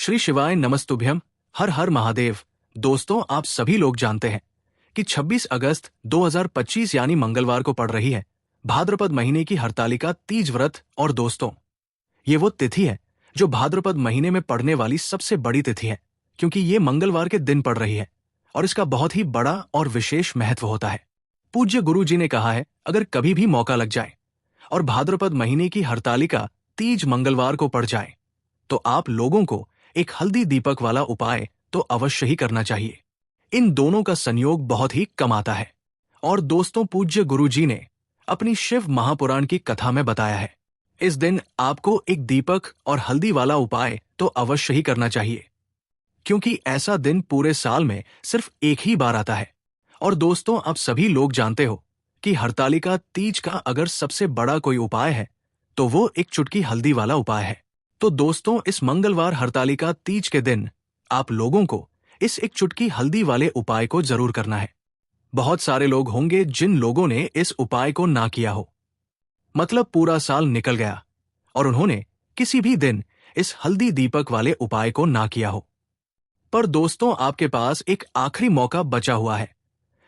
श्री शिवाय नमस्तुभ्यम। हर हर महादेव। दोस्तों, आप सभी लोग जानते हैं कि 26 अगस्त 2025 यानी मंगलवार को पड़ रही है भाद्रपद महीने की हरतालिका तीज व्रत। और दोस्तों, ये वो तिथि है जो भाद्रपद महीने में पड़ने वाली सबसे बड़ी तिथि है, क्योंकि ये मंगलवार के दिन पड़ रही है और इसका बहुत ही बड़ा और विशेष महत्व होता है। पूज्य गुरु जी ने कहा है, अगर कभी भी मौका लग जाए और भाद्रपद महीने की हरतालिका तीज मंगलवार को पड़ जाए तो आप लोगों को एक हल्दी दीपक वाला उपाय तो अवश्य ही करना चाहिए। इन दोनों का संयोग बहुत ही कम आता है। और दोस्तों, पूज्य गुरु जी ने अपनी शिव महापुराण की कथा में बताया है, इस दिन आपको एक दीपक और हल्दी वाला उपाय तो अवश्य ही करना चाहिए, क्योंकि ऐसा दिन पूरे साल में सिर्फ एक ही बार आता है। और दोस्तों, आप सभी लोग जानते हो कि हरतालिका तीज का अगर सबसे बड़ा कोई उपाय है तो वो एक चुटकी हल्दी वाला उपाय है। तो दोस्तों, इस मंगलवार हरतालिका तीज के दिन आप लोगों को इस एक चुटकी हल्दी वाले उपाय को जरूर करना है। बहुत सारे लोग होंगे जिन लोगों ने इस उपाय को ना किया हो, मतलब पूरा साल निकल गया और उन्होंने किसी भी दिन इस हल्दी दीपक वाले उपाय को ना किया हो। पर दोस्तों, आपके पास एक आखिरी मौका बचा हुआ है,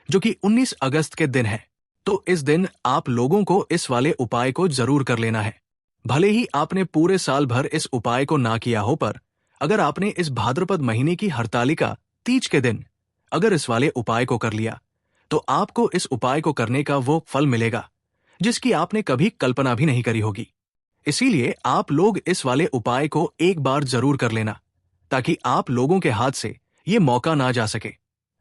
जो कि 19 अगस्त के दिन है। तो इस दिन आप लोगों को इस वाले उपाय को जरूर कर लेना है। भले ही आपने पूरे साल भर इस उपाय को ना किया हो, पर अगर आपने इस भाद्रपद महीने की हरतालिका तीज के दिन अगर इस वाले उपाय को कर लिया तो आपको इस उपाय को करने का वो फल मिलेगा जिसकी आपने कभी कल्पना भी नहीं करी होगी। इसीलिए आप लोग इस वाले उपाय को एक बार जरूर कर लेना, ताकि आप लोगों के हाथ से ये मौका ना जा सके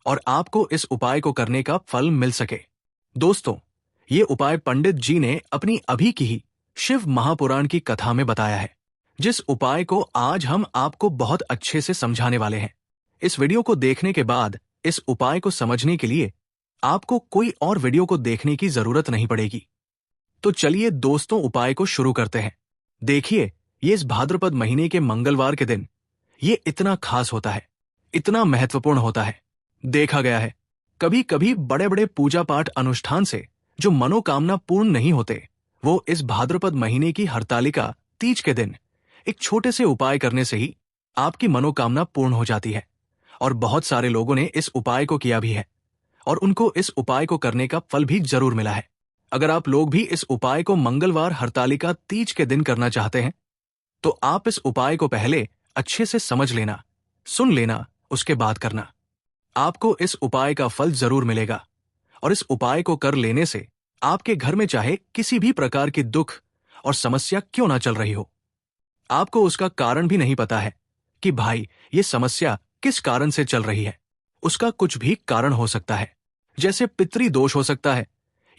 और आपको इस उपाय को करने का फल मिल सके। दोस्तों, ये उपाय पंडित जी ने अपनी अभी की ही शिव महापुराण की कथा में बताया है, जिस उपाय को आज हम आपको बहुत अच्छे से समझाने वाले हैं। इस वीडियो को देखने के बाद इस उपाय को समझने के लिए आपको कोई और वीडियो को देखने की जरूरत नहीं पड़ेगी। तो चलिए दोस्तों, उपाय को शुरू करते हैं। देखिए, ये इस भाद्रपद महीने के मंगलवार के दिन ये इतना खास होता है, इतना महत्वपूर्ण होता है। देखा गया है कभी कभी बड़े बड़े पूजा पाठ अनुष्ठान से जो मनोकामना पूर्ण नहीं होते, वो इस भाद्रपद महीने की हरतालिका तीज के दिन एक छोटे से उपाय करने से ही आपकी मनोकामना पूर्ण हो जाती है। और बहुत सारे लोगों ने इस उपाय को किया भी है और उनको इस उपाय को करने का फल भी जरूर मिला है। अगर आप लोग भी इस उपाय को मंगलवार हरतालिका तीज के दिन करना चाहते हैं तो आप इस उपाय को पहले अच्छे से समझ लेना, सुन लेना, उसके बाद करना। आपको इस उपाय का फल जरूर मिलेगा। और इस उपाय को कर लेने से आपके घर में चाहे किसी भी प्रकार की दुख और समस्या क्यों ना चल रही हो, आपको उसका कारण भी नहीं पता है कि भाई ये समस्या किस कारण से चल रही है, उसका कुछ भी कारण हो सकता है, जैसे पितृ दोष हो सकता है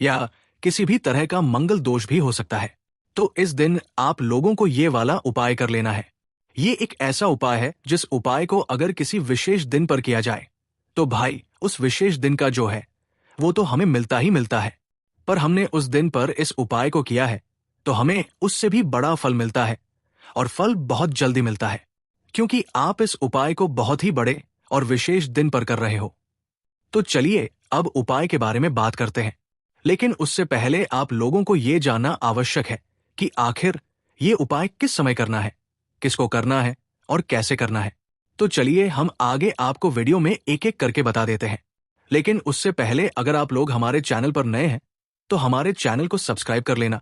या किसी भी तरह का मंगल दोष भी हो सकता है। तो इस दिन आप लोगों को ये वाला उपाय कर लेना है। ये एक ऐसा उपाय है जिस उपाय को अगर किसी विशेष दिन पर किया जाए तो भाई उस विशेष दिन का जो है वो तो हमें मिलता ही मिलता है, पर हमने उस दिन पर इस उपाय को किया है तो हमें उससे भी बड़ा फल मिलता है, और फल बहुत जल्दी मिलता है, क्योंकि आप इस उपाय को बहुत ही बड़े और विशेष दिन पर कर रहे हो। तो चलिए अब उपाय के बारे में बात करते हैं, लेकिन उससे पहले आप लोगों को ये जानना आवश्यक है कि आखिर ये उपाय किस समय करना है, किसको करना है और कैसे करना है। तो चलिए हम आगे आपको वीडियो में एक एक करके बता देते हैं। लेकिन उससे पहले अगर आप लोग हमारे चैनल पर नए हैं तो हमारे चैनल को सब्सक्राइब कर लेना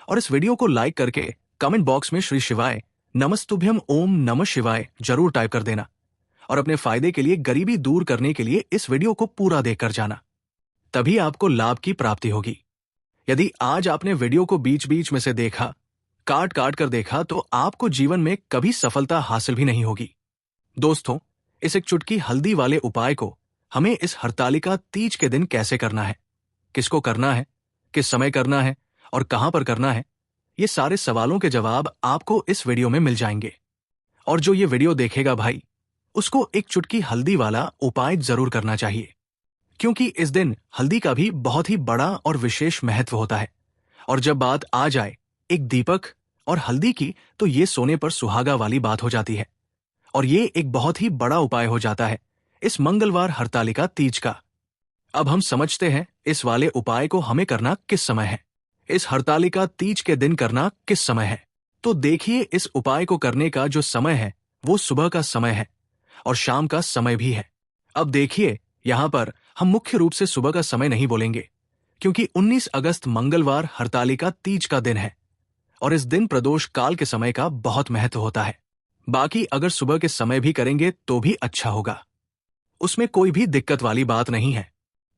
और इस वीडियो को लाइक करके कमेंट बॉक्स में श्री शिवाय नमस्तुभ्यम ओम नमः शिवाय जरूर टाइप कर देना। और अपने फायदे के लिए, गरीबी दूर करने के लिए इस वीडियो को पूरा देखकर जाना, तभी आपको लाभ की प्राप्ति होगी। यदि आज आपने वीडियो को बीच बीच में से देखा, काट काट कर देखा, तो आपको जीवन में कभी सफलता हासिल भी नहीं होगी। दोस्तों, इस एक चुटकी हल्दी वाले उपाय को हमें इस हरतालिका तीज के दिन कैसे करना है, किसको करना है, किस समय करना है और कहां पर करना है, ये सारे सवालों के जवाब आपको इस वीडियो में मिल जाएंगे। और जो ये वीडियो देखेगा भाई, उसको एक चुटकी हल्दी वाला उपाय जरूर करना चाहिए, क्योंकि इस दिन हल्दी का भी बहुत ही बड़ा और विशेष महत्व होता है। और जब बात आ जाए एक दीपक और हल्दी की, तो ये सोने पर सुहागा वाली बात हो जाती है और ये एक बहुत ही बड़ा उपाय हो जाता है इस मंगलवार हरतालिका तीज का। अब हम समझते हैं इस वाले उपाय को हमें करना किस समय है, इस हरतालिका तीज के दिन करना किस समय है। तो देखिए, इस उपाय को करने का जो समय है वो सुबह का समय है और शाम का समय भी है। अब देखिए, यहाँ पर हम मुख्य रूप से सुबह का समय नहीं बोलेंगे, क्योंकि 19 अगस्त मंगलवार हरतालिका तीज का दिन है और इस दिन प्रदोष काल के समय का बहुत महत्व होता है। बाकी अगर सुबह के समय भी करेंगे तो भी अच्छा होगा, उसमें कोई भी दिक्कत वाली बात नहीं है।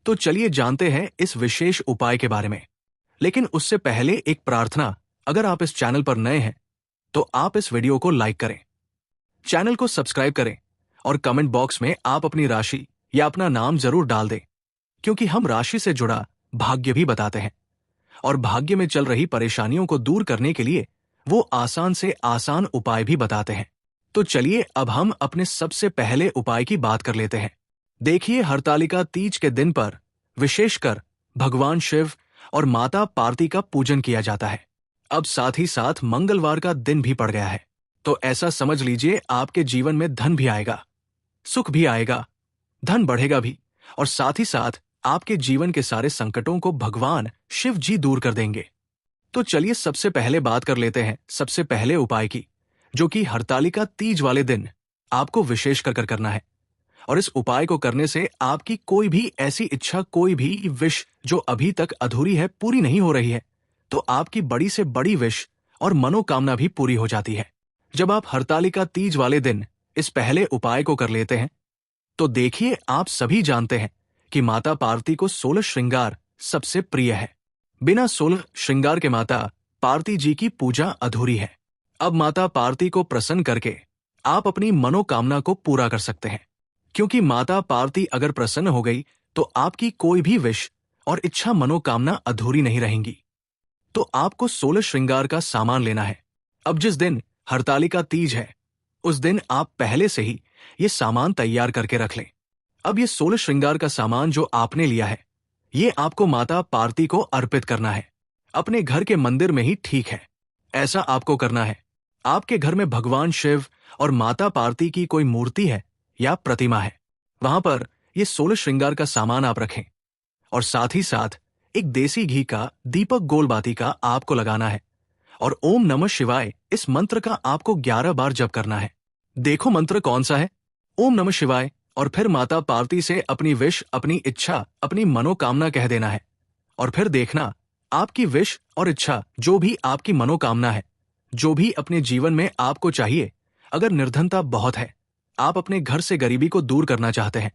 तो चलिए जानते हैं इस विशेष उपाय के बारे में। लेकिन उससे पहले एक प्रार्थना, अगर आप इस चैनल पर नए हैं तो आप इस वीडियो को लाइक करें, चैनल को सब्सक्राइब करें और कमेंट बॉक्स में आप अपनी राशि या अपना नाम जरूर डाल दें, क्योंकि हम राशि से जुड़ा भाग्य भी बताते हैं और भाग्य में चल रही परेशानियों को दूर करने के लिए वो आसान से आसान उपाय भी बताते हैं। तो चलिए अब हम अपने सबसे पहले उपाय की बात कर लेते हैं। देखिए, हरतालिका तीज के दिन पर विशेषकर भगवान शिव और माता पार्वती का पूजन किया जाता है। अब साथ ही साथ मंगलवार का दिन भी पड़ गया है, तो ऐसा समझ लीजिए आपके जीवन में धन भी आएगा, सुख भी आएगा, धन बढ़ेगा भी, और साथ ही साथ आपके जीवन के सारे संकटों को भगवान शिव जी दूर कर देंगे। तो चलिए सबसे पहले बात कर लेते हैं सबसे पहले उपाय की, जो कि हरतालिका तीज वाले दिन आपको विशेष कर करना है। और इस उपाय को करने से आपकी कोई भी ऐसी इच्छा, कोई भी विश जो अभी तक अधूरी है, पूरी नहीं हो रही है, तो आपकी बड़ी से बड़ी विश और मनोकामना भी पूरी हो जाती है जब आप हरतालिका तीज वाले दिन इस पहले उपाय को कर लेते हैं। तो देखिए, आप सभी जानते हैं कि माता पार्वती को 16 श्रृंगार सबसे प्रिय है। बिना 16 श्रृंगार के माता पार्वती जी की पूजा अधूरी है। अब माता पार्वती को प्रसन्न करके आप अपनी मनोकामना को पूरा कर सकते हैं, क्योंकि माता पार्वती अगर प्रसन्न हो गई तो आपकी कोई भी विश और इच्छा, मनोकामना अधूरी नहीं रहेंगी। तो आपको 16 श्रृंगार का सामान लेना है। अब जिस दिन हरतालिका तीज है उस दिन आप पहले से ही ये सामान तैयार करके रख लें। अब ये 16 श्रृंगार का सामान जो आपने लिया है, ये आपको माता पार्वती को अर्पित करना है, अपने घर के मंदिर में ही ठीक है। ऐसा आपको करना है। आपके घर में भगवान शिव और माता पार्वती की कोई मूर्ति है या प्रतिमा है, वहां पर ये 16 श्रृंगार का सामान आप रखें और साथ ही साथ एक देसी घी का दीपक गोलबाती का आपको लगाना है और ओम नमः शिवाय इस मंत्र का आपको 11 बार जप करना है। देखो मंत्र कौन सा है, ओम नमः शिवाय, और फिर माता पार्वती से अपनी विश, अपनी इच्छा, अपनी मनोकामना कह देना है और फिर देखना आपकी विश और इच्छा, जो भी आपकी मनोकामना है, जो भी अपने जीवन में आपको चाहिए, अगर निर्धनता बहुत है, आप अपने घर से गरीबी को दूर करना चाहते हैं,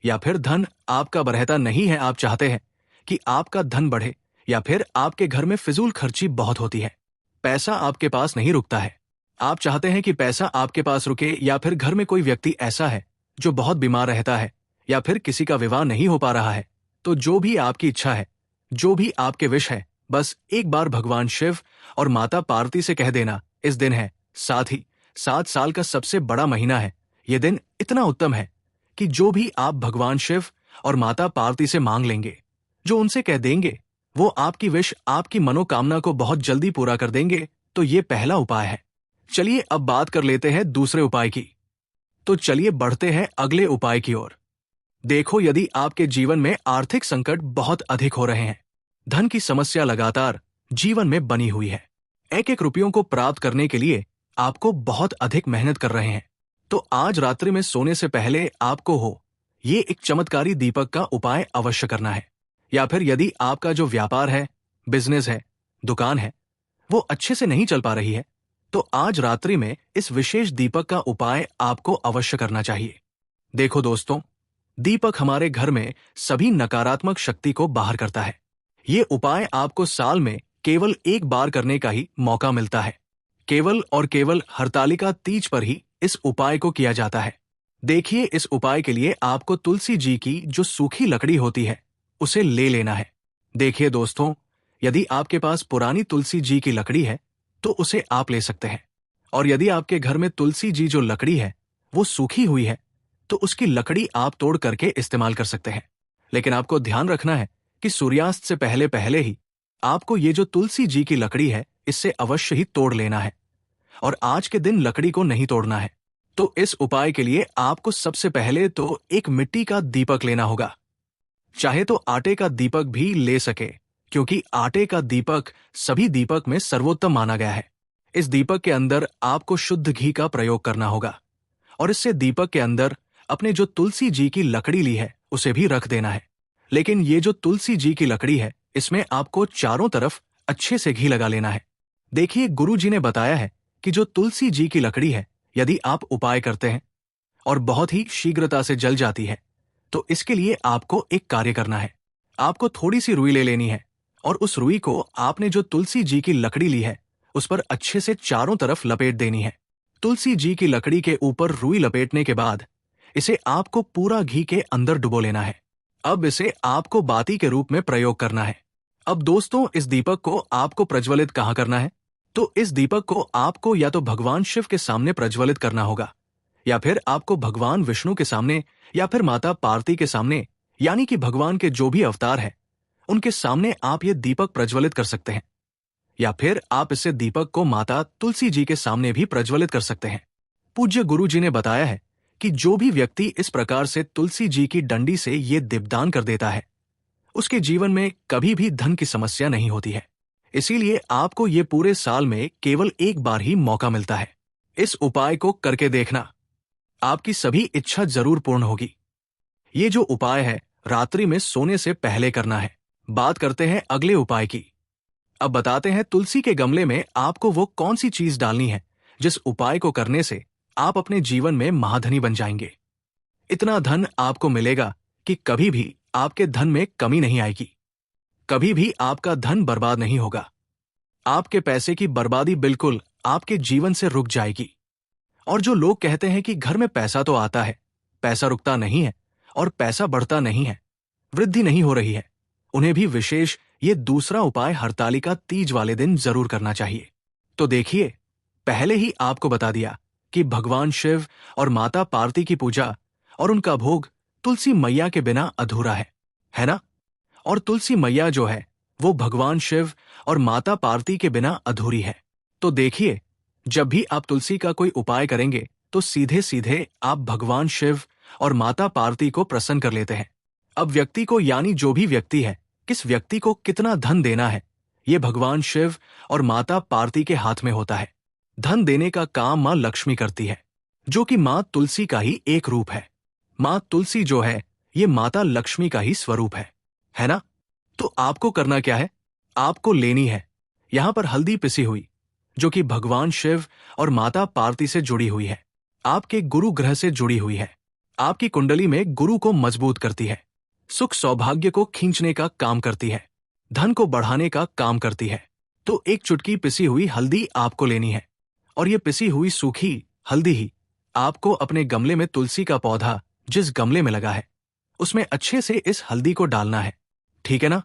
या फिर धन आपका बढ़ता नहीं है, आप चाहते हैं कि आपका धन बढ़े, या फिर आपके घर में फिजूल खर्ची बहुत होती है, पैसा आपके पास नहीं रुकता है, आप चाहते हैं कि पैसा आपके पास रुके, या फिर घर में कोई व्यक्ति ऐसा है जो बहुत बीमार रहता है, या फिर किसी का विवाह नहीं हो पा रहा है, तो जो भी आपकी इच्छा है, जो भी आपके विश है, बस एक बार भगवान शिव और माता पार्वती से कह देना। इस दिन है, साथ ही 7 साल का सबसे बड़ा महीना है। ये दिन इतना उत्तम है कि जो भी आप भगवान शिव और माता पार्वती से मांग लेंगे, जो उनसे कह देंगे, वो आपकी विश, आपकी मनोकामना को बहुत जल्दी पूरा कर देंगे। तो ये पहला उपाय है। चलिए अब बात कर लेते हैं दूसरे उपाय की। तो चलिए बढ़ते हैं अगले उपाय की ओर। देखो, यदि आपके जीवन में आर्थिक संकट बहुत अधिक हो रहे हैं, धन की समस्या लगातार जीवन में बनी हुई है, एक एक रुपयों को प्राप्त करने के लिए आपको बहुत अधिक मेहनत कर रहे हैं, तो आज रात्रि में सोने से पहले आपको ये एक चमत्कारी दीपक का उपाय अवश्य करना है। या फिर यदि आपका जो व्यापार है, बिजनेस है, दुकान है, वो अच्छे से नहीं चल पा रही है, तो आज रात्रि में इस विशेष दीपक का उपाय आपको अवश्य करना चाहिए। देखो दोस्तों, दीपक हमारे घर में सभी नकारात्मक शक्ति को बाहर करता है। ये उपाय आपको साल में केवल एक बार करने का ही मौका मिलता है। केवल और केवल हरतालिका तीज पर ही इस उपाय को किया जाता है। देखिए, इस उपाय के लिए आपको तुलसी जी की जो सूखी लकड़ी होती है उसे ले लेना है। देखिए दोस्तों, यदि आपके पास पुरानी तुलसी जी की लकड़ी है तो उसे आप ले सकते हैं, और यदि आपके घर में तुलसी जी जो लकड़ी है वो सूखी हुई है तो उसकी लकड़ी आप तोड़ करके इस्तेमाल कर सकते हैं। लेकिन आपको ध्यान रखना है कि सूर्यास्त से पहले पहले ही आपको ये जो तुलसी जी की लकड़ी है इससे अवश्य ही तोड़ लेना है, और आज के दिन लकड़ी को नहीं तोड़ना है। तो इस उपाय के लिए आपको सबसे पहले तो एक मिट्टी का दीपक लेना होगा, चाहे तो आटे का दीपक भी ले सके, क्योंकि आटे का दीपक सभी दीपक में सर्वोत्तम माना गया है। इस दीपक के अंदर आपको शुद्ध घी का प्रयोग करना होगा और इससे दीपक के अंदर अपने जो तुलसी जी की लकड़ी ली है उसे भी रख देना है। लेकिन ये जो तुलसी जी की लकड़ी है, इसमें आपको चारों तरफ अच्छे से घी लगा लेना है। देखिए, गुरु जी ने बताया है कि जो तुलसी जी की लकड़ी है, यदि आप उपाय करते हैं और बहुत ही शीघ्रता से जल जाती है, तो इसके लिए आपको एक कार्य करना है। आपको थोड़ी सी रुई ले लेनी है और उस रुई को आपने जो तुलसी जी की लकड़ी ली है उस पर अच्छे से चारों तरफ लपेट देनी है। तुलसी जी की लकड़ी के ऊपर रुई लपेटने के बाद इसे आपको पूरा घी के अंदर डुबो लेना है। अब इसे आपको बाती के रूप में प्रयोग करना है। अब दोस्तों, इस दीपक को आपको प्रज्वलित कहाँ करना है? तो इस दीपक को आपको या तो भगवान शिव के सामने प्रज्वलित करना होगा, या फिर आपको भगवान विष्णु के सामने, या फिर माता पार्वती के सामने, यानी कि भगवान के जो भी अवतार हैं उनके सामने आप ये दीपक प्रज्वलित कर सकते हैं। या फिर आप इसे दीपक को माता तुलसी जी के सामने भी प्रज्वलित कर सकते हैं। पूज्य गुरु जी ने बताया है कि जो भी व्यक्ति इस प्रकार से तुलसी जी की डंडी से ये दीपदान कर देता है, उसके जीवन में कभी भी धन की समस्या नहीं होती है। इसीलिए आपको ये पूरे साल में केवल एक बार ही मौका मिलता है। इस उपाय को करके देखना, आपकी सभी इच्छा जरूर पूर्ण होगी। ये जो उपाय है, रात्रि में सोने से पहले करना है। बात करते हैं अगले उपाय की। अब बताते हैं तुलसी के गमले में आपको वो कौन सी चीज डालनी है जिस उपाय को करने से आप अपने जीवन में महाधनी बन जाएंगे। इतना धन आपको मिलेगा कि कभी भी आपके धन में कमी नहीं आएगी, कभी भी आपका धन बर्बाद नहीं होगा। आपके पैसे की बर्बादी बिल्कुल आपके जीवन से रुक जाएगी। और जो लोग कहते हैं कि घर में पैसा तो आता है, पैसा रुकता नहीं है और पैसा बढ़ता नहीं है, वृद्धि नहीं हो रही है, उन्हें भी विशेष ये दूसरा उपाय हरतालिका तीज वाले दिन जरूर करना चाहिए। तो देखिए, पहले ही आपको बता दिया कि भगवान शिव और माता पार्वती की पूजा और उनका भोग तुलसी मैया के बिना अधूरा है ना? और तुलसी मैया जो है वो भगवान शिव और माता पार्वती के बिना अधूरी है। तो देखिए, जब भी आप तुलसी का कोई उपाय करेंगे तो सीधे सीधे आप भगवान शिव और माता पार्वती को प्रसन्न कर लेते हैं। अब व्यक्ति को, यानी जो भी व्यक्ति है, किस व्यक्ति को कितना धन देना है, ये भगवान शिव और माता पार्वती के हाथ में होता है। धन देने का काम मां लक्ष्मी करती है, जो कि मां तुलसी का ही एक रूप है। मां तुलसी जो है ये माता लक्ष्मी का ही स्वरूप है ना? तो आपको करना क्या है? आपको लेनी है यहां पर हल्दी पिसी हुई, जो कि भगवान शिव और माता पार्वती से जुड़ी हुई है, आपके गुरु ग्रह से जुड़ी हुई है, आपकी कुंडली में गुरु को मजबूत करती है, सुख सौभाग्य को खींचने का काम करती है, धन को बढ़ाने का काम करती है। तो एक चुटकी पिसी हुई हल्दी आपको लेनी है और ये पिसी हुई सूखी हल्दी ही आपको अपने गमले में, तुलसी का पौधा जिस गमले में लगा है उसमें अच्छे से इस हल्दी को डालना है, ठीक है ना?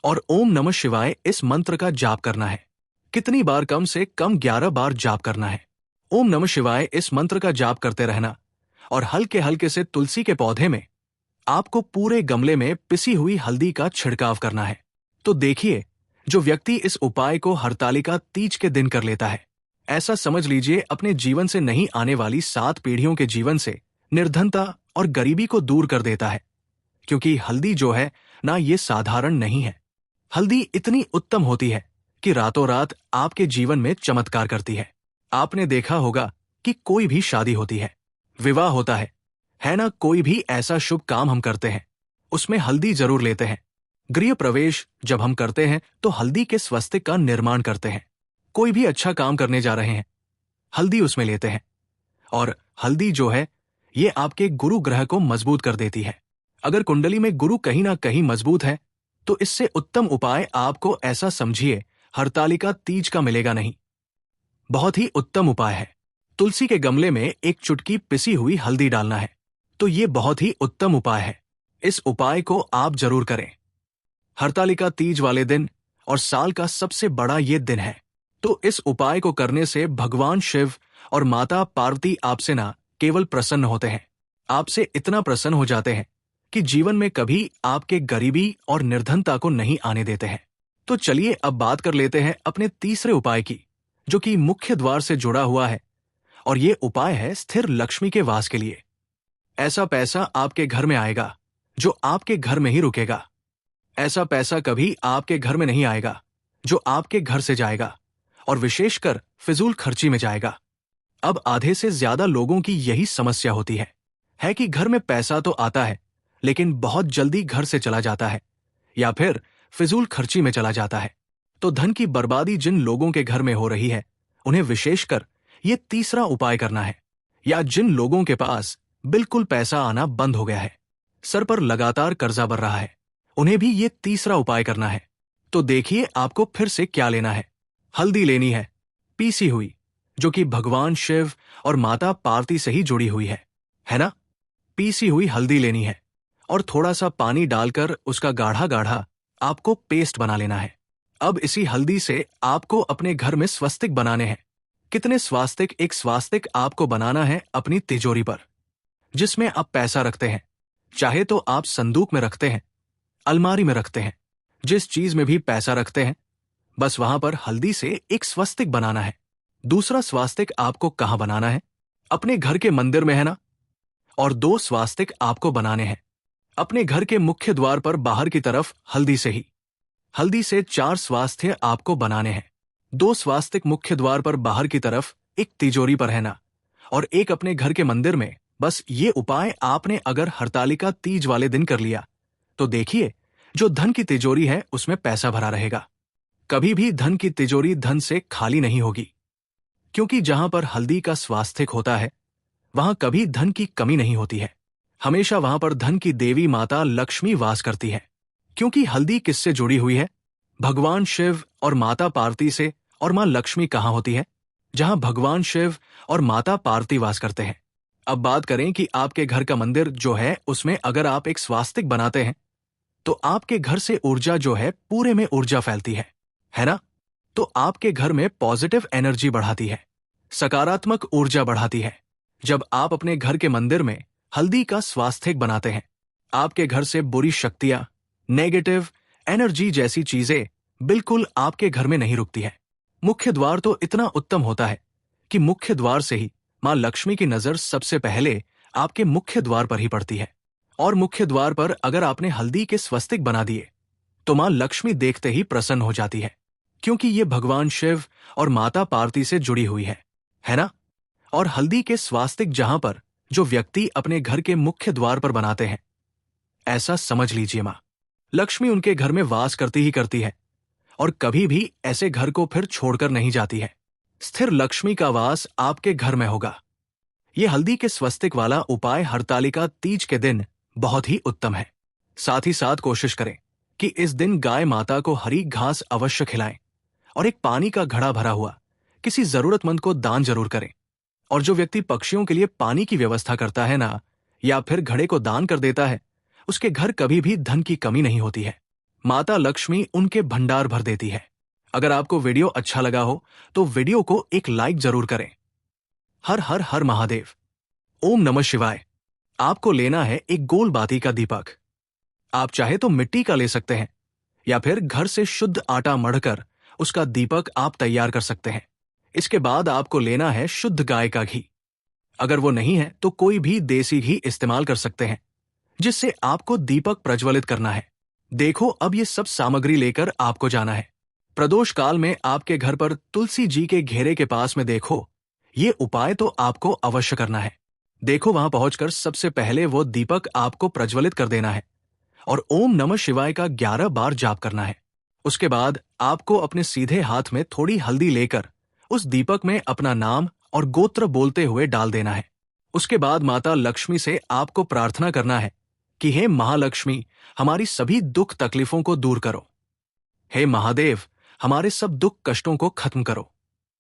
और ओम नमः शिवाय इस मंत्र का जाप करना है। कितनी बार? कम से कम 11 बार जाप करना है। ओम नमः शिवाय इस मंत्र का जाप करते रहना और हल्के हल्के से तुलसी के पौधे में आपको पूरे गमले में पिसी हुई हल्दी का छिड़काव करना है। तो देखिए, जो व्यक्ति इस उपाय को हरतालिका तीज के दिन कर लेता है, ऐसा समझ लीजिए अपने जीवन से नहीं आने वाली 7 पीढ़ियों के जीवन से निर्धनता और गरीबी को दूर कर देता है। क्योंकि हल्दी जो है ना, ये साधारण नहीं है। हल्दी इतनी उत्तम होती है कि रातों रात आपके जीवन में चमत्कार करती है। आपने देखा होगा कि कोई भी शादी होती है, विवाह होता है ना? कोई भी ऐसा शुभ काम हम करते हैं उसमें हल्दी जरूर लेते हैं। गृह प्रवेश जब हम करते हैं तो हल्दी के स्वस्तिक का निर्माण करते हैं। कोई भी अच्छा काम करने जा रहे हैं, हल्दी उसमें लेते हैं। और हल्दी जो है ये आपके गुरु ग्रह को मजबूत कर देती है। अगर कुंडली में गुरु कहीं ना कहीं मजबूत है तो इससे उत्तम उपाय आपको, ऐसा समझिए, हरतालिका तीज का मिलेगा नहीं। बहुत ही उत्तम उपाय है। तुलसी के गमले में एक चुटकी पिसी हुई हल्दी डालना है। तो ये बहुत ही उत्तम उपाय है। इस उपाय को आप जरूर करें। हरतालिका तीज वाले दिन और साल का सबसे बड़ा ये दिन है। तो इस उपाय को करने से भगवान शिव और माता पार्वती आपसे ना केवल प्रसन्न होते हैं, आपसे इतना प्रसन्न हो जाते हैं कि जीवन में कभी आपके गरीबी और निर्धनता को नहीं आने देते हैं। तो चलिए अब बात कर लेते हैं अपने तीसरे उपाय की, जो कि मुख्य द्वार से जुड़ा हुआ है। और ये उपाय है स्थिर लक्ष्मी के वास के लिए। ऐसा पैसा आपके घर में आएगा जो आपके घर में ही रुकेगा। ऐसा पैसा कभी आपके घर में नहीं आएगा जो आपके घर से जाएगा और विशेषकर फिजूल खर्ची में जाएगा। अब आधे से ज्यादा लोगों की यही समस्या होती है कि घर में पैसा तो आता है लेकिन बहुत जल्दी घर से चला जाता है या फिर फिजूल खर्ची में चला जाता है। तो धन की बर्बादी जिन लोगों के घर में हो रही है उन्हें विशेषकर ये तीसरा उपाय करना है, या जिन लोगों के पास बिल्कुल पैसा आना बंद हो गया है, सर पर लगातार कर्जा बढ़ रहा है, उन्हें भी ये तीसरा उपाय करना है। तो देखिए आपको फिर से क्या लेना है। हल्दी लेनी है, पीसी हुई, जो कि भगवान शिव और माता पार्वती से ही जुड़ी हुई है ना। पीसी हुई हल्दी लेनी है और थोड़ा सा पानी डालकर उसका गाढ़ा गाढ़ा आपको पेस्ट बना लेना है। अब इसी हल्दी से आपको अपने घर में स्वस्तिक बनाने हैं। कितने स्वास्तिक? एक स्वास्तिक आपको बनाना है अपनी तिजोरी पर, जिसमें आप पैसा रखते हैं। चाहे तो आप संदूक में रखते हैं, अलमारी में रखते हैं, जिस चीज में भी पैसा रखते हैं, बस वहां पर हल्दी से एक स्वस्तिक बनाना है। दूसरा स्वास्तिक आपको कहां बनाना है? अपने घर के मंदिर में, है ना। और 2 स्वास्तिक आपको बनाने हैं अपने घर के मुख्य द्वार पर बाहर की तरफ हल्दी से ही। हल्दी से 4 स्वास्थ्य आपको बनाने हैं। 2 स्वास्तिक मुख्य द्वार पर बाहर की तरफ, एक तिजोरी पर, है ना, और एक अपने घर के मंदिर में। बस ये उपाय आपने अगर हरतालिका तीज वाले दिन कर लिया तो देखिए जो धन की तिजोरी है उसमें पैसा भरा रहेगा। कभी भी धन की तिजोरी धन से खाली नहीं होगी, क्योंकि जहां पर हल्दी का स्वास्तिक होता है वहां कभी धन की कमी नहीं होती है। हमेशा वहां पर धन की देवी माता लक्ष्मी वास करती है, क्योंकि हल्दी किससे जुड़ी हुई है? भगवान शिव और माता पार्वती से। और मां लक्ष्मी कहां होती है? जहां भगवान शिव और माता पार्वती वास करते हैं। अब बात करें कि आपके घर का मंदिर जो है उसमें अगर आप एक स्वास्तिक बनाते हैं तो आपके घर से ऊर्जा जो है पूरे में ऊर्जा फैलती है ना। तो आपके घर में पॉजिटिव एनर्जी बढ़ाती है, सकारात्मक ऊर्जा बढ़ाती है। जब आप अपने घर के मंदिर में हल्दी का स्वास्तिक बनाते हैं, आपके घर से बुरी शक्तियां, नेगेटिव एनर्जी जैसी चीजें बिल्कुल आपके घर में नहीं रुकती है। मुख्य द्वार तो इतना उत्तम होता है कि मुख्य द्वार से ही मां लक्ष्मी की नजर सबसे पहले आपके मुख्य द्वार पर ही पड़ती है। और मुख्य द्वार पर अगर आपने हल्दी के स्वस्तिक बना दिए तो मां लक्ष्मी देखते ही प्रसन्न हो जाती है, क्योंकि ये भगवान शिव और माता पार्वती से जुड़ी हुई है ना। और हल्दी के स्वास्तिक जहां पर जो व्यक्ति अपने घर के मुख्य द्वार पर बनाते हैं, ऐसा समझ लीजिए मां लक्ष्मी उनके घर में वास करती ही करती है और कभी भी ऐसे घर को फिर छोड़कर नहीं जाती है। स्थिर लक्ष्मी का वास आपके घर में होगा। यह हल्दी के स्वस्तिक वाला उपाय हरतालिका तीज के दिन बहुत ही उत्तम है। साथ ही साथ कोशिश करें कि इस दिन गाय माता को हरी घास अवश्य खिलाएं और एक पानी का घड़ा भरा हुआ किसी जरूरतमंद को दान जरूर करें। और जो व्यक्ति पक्षियों के लिए पानी की व्यवस्था करता है ना, या फिर घड़े को दान कर देता है, उसके घर कभी भी धन की कमी नहीं होती है। माता लक्ष्मी उनके भंडार भर देती है। अगर आपको वीडियो अच्छा लगा हो तो वीडियो को एक लाइक जरूर करें। हर हर हर महादेव। ओम नमः शिवाय। आपको लेना है एक गोल बाती का दीपक। आप चाहे तो मिट्टी का ले सकते हैं या फिर घर से शुद्ध आटा मढ़कर उसका दीपक आप तैयार कर सकते हैं। इसके बाद आपको लेना है शुद्ध गाय का घी। अगर वो नहीं है तो कोई भी देसी घी इस्तेमाल कर सकते हैं, जिससे आपको दीपक प्रज्वलित करना है। देखो अब ये सब सामग्री लेकर आपको जाना है। प्रदोष काल में आपके घर पर तुलसी जी के घेरे के पास में देखो, ये उपाय तो आपको अवश्य करना है। देखो वहां पहुंचकर सबसे पहले वो दीपक आपको प्रज्वलित कर देना है और ओम नमः शिवाय का 11 बार जाप करना है। उसके बाद आपको अपने सीधे हाथ में थोड़ी हल्दी लेकर उस दीपक में अपना नाम और गोत्र बोलते हुए डाल देना है। उसके बाद माता लक्ष्मी से आपको प्रार्थना करना है कि हे महालक्ष्मी, हमारी सभी दुख तकलीफों को दूर करो। हे महादेव, हमारे सब दुख कष्टों को खत्म करो।